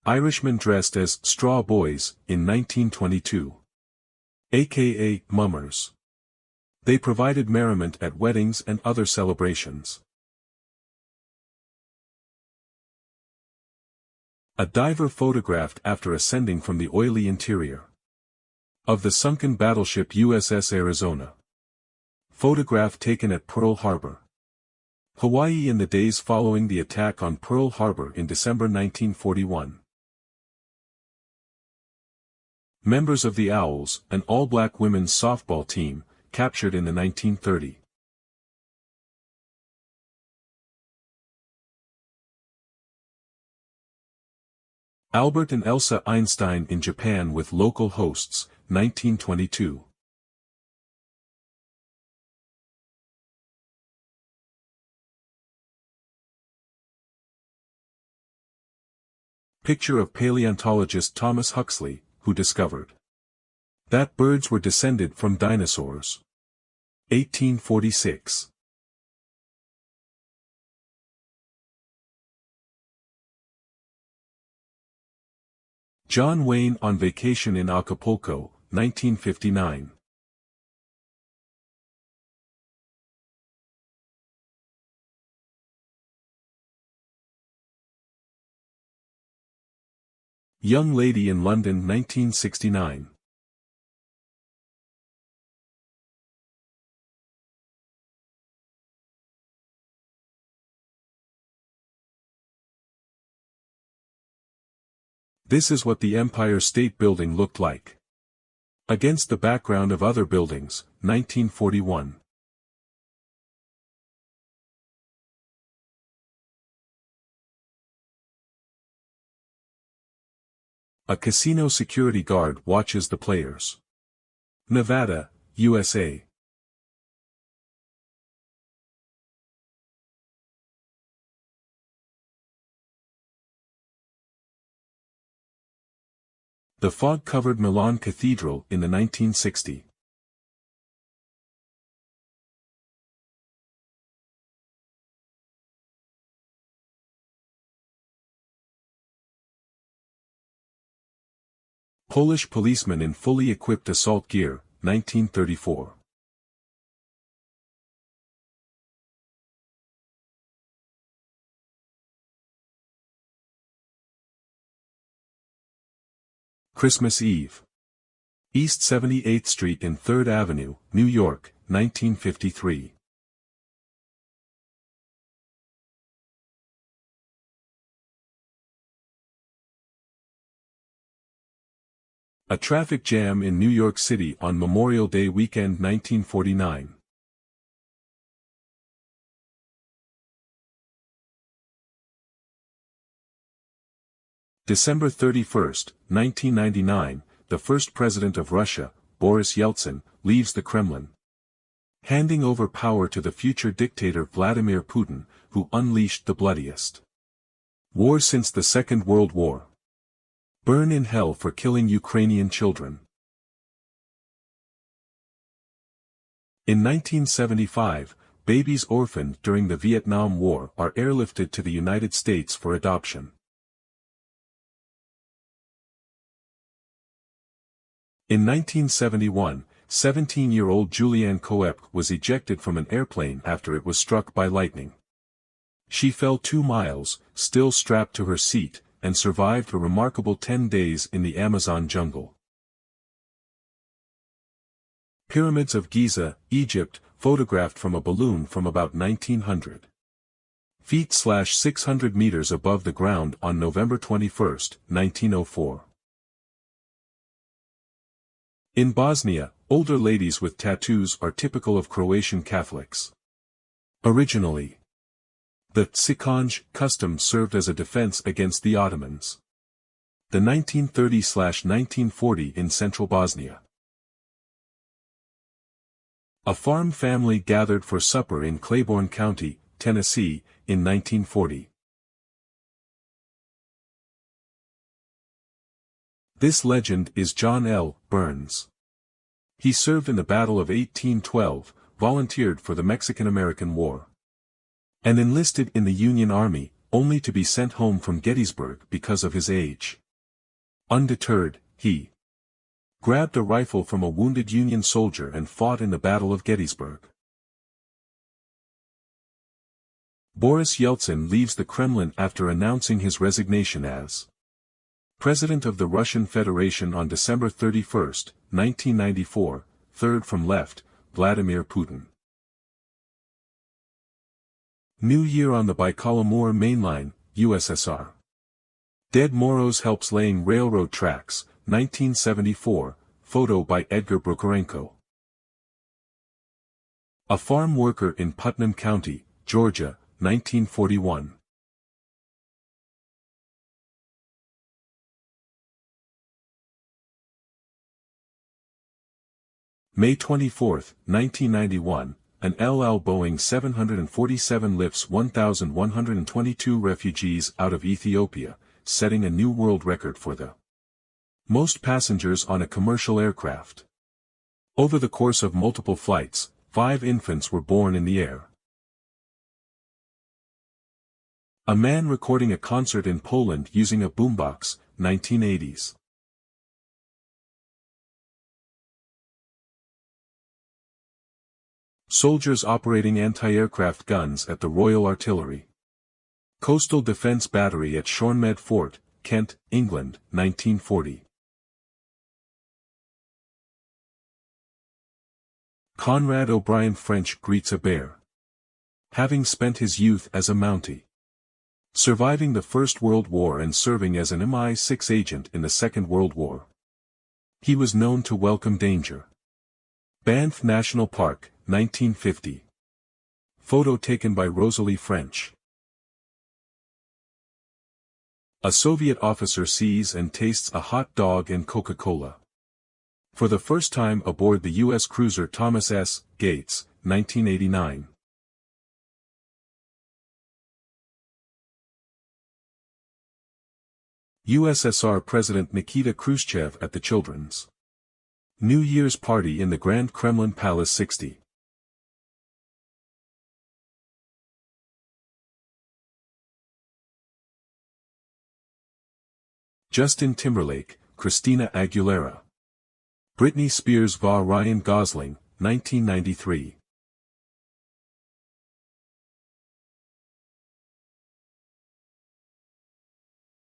Irishmen dressed as straw boys in 1922. AKA mummers. They provided merriment at weddings and other celebrations. A diver photographed after ascending from the oily interior of the sunken battleship USS Arizona. Photograph taken at Pearl Harbor, Hawaii in the days following the attack on Pearl Harbor in December 1941. Members of the Owls, an all-black women's softball team, captured in the 1930s. Albert and Elsa Einstein in Japan with local hosts, 1922. Picture of paleontologist Thomas Huxley, who discovered that birds were descended from dinosaurs. 1846. John Wayne on vacation in Acapulco, 1959. Young lady in London, 1969. This is what the Empire State Building looked like against the background of other buildings, 1941. A casino security guard watches the players. Nevada, USA. The fog-covered Milan Cathedral in the 1960s. Polish policeman in fully equipped assault gear, 1934. Christmas Eve. East 78th Street and 3rd Avenue, New York, 1953. A traffic jam in New York City on Memorial Day weekend 1949. December 31, 1999, the first president of Russia, Boris Yeltsin, leaves the Kremlin, handing over power to the future dictator Vladimir Putin, who unleashed the bloodiest war since the Second World War. Burn in hell for killing Ukrainian children. In 1975, babies orphaned during the Vietnam War are airlifted to the United States for adoption. In 1971, 17-year-old Julianne Coep was ejected from an airplane after it was struck by lightning. She fell 2 miles, still strapped to her seat, and survived a remarkable 10 days in the Amazon jungle. Pyramids of Giza, Egypt, photographed from a balloon from about 1900 feet / 600 meters above the ground on November 21, 1904. In Bosnia, older ladies with tattoos are typical of Croatian Catholics. Originally, the Sikonj custom served as a defense against the Ottomans. The 1930–1940 in central Bosnia. A farm family gathered for supper in Claiborne County, Tennessee, in 1940. This legend is John L. Burns. He served in the Battle of 1812, volunteered for the Mexican-American War, and enlisted in the Union Army, only to be sent home from Gettysburg because of his age. Undeterred, he grabbed a rifle from a wounded Union soldier and fought in the Battle of Gettysburg. Boris Yeltsin leaves the Kremlin after announcing his resignation as President of the Russian Federation on December 31, 1994, third from left, Vladimir Putin. New Year on the Baikal-Amur Mainline, USSR. Dead Moros helps laying railroad tracks, 1974, photo by Edgar Brucharenko. A farm worker in Putnam County, Georgia, 1941. May 24, 1991, an El Boeing 747 lifts 1,122 refugees out of Ethiopia, setting a new world record for the most passengers on a commercial aircraft. Over the course of multiple flights, 5 infants were born in the air. A man recording a concert in Poland using a boombox, 1980s. Soldiers operating anti-aircraft guns at the Royal Artillery. Coastal Defence Battery at Shornmed Fort, Kent, England, 1940. Conrad O'Brien French greets a bear. Having spent his youth as a Mountie. Surviving the First World War and serving as an MI6 agent in the Second World War. He was known to welcome danger. Banff National Park, 1950. Photo taken by Rosalie French. A Soviet officer sees and tastes a hot dog and Coca-Cola. For the first time aboard the U.S. cruiser Thomas S. Gates, 1989. USSR President Nikita Khrushchev at the Children's New Year's party in the Grand Kremlin Palace 60. Justin Timberlake, Christina Aguilera. Britney Spears vs Ryan Gosling, 1993.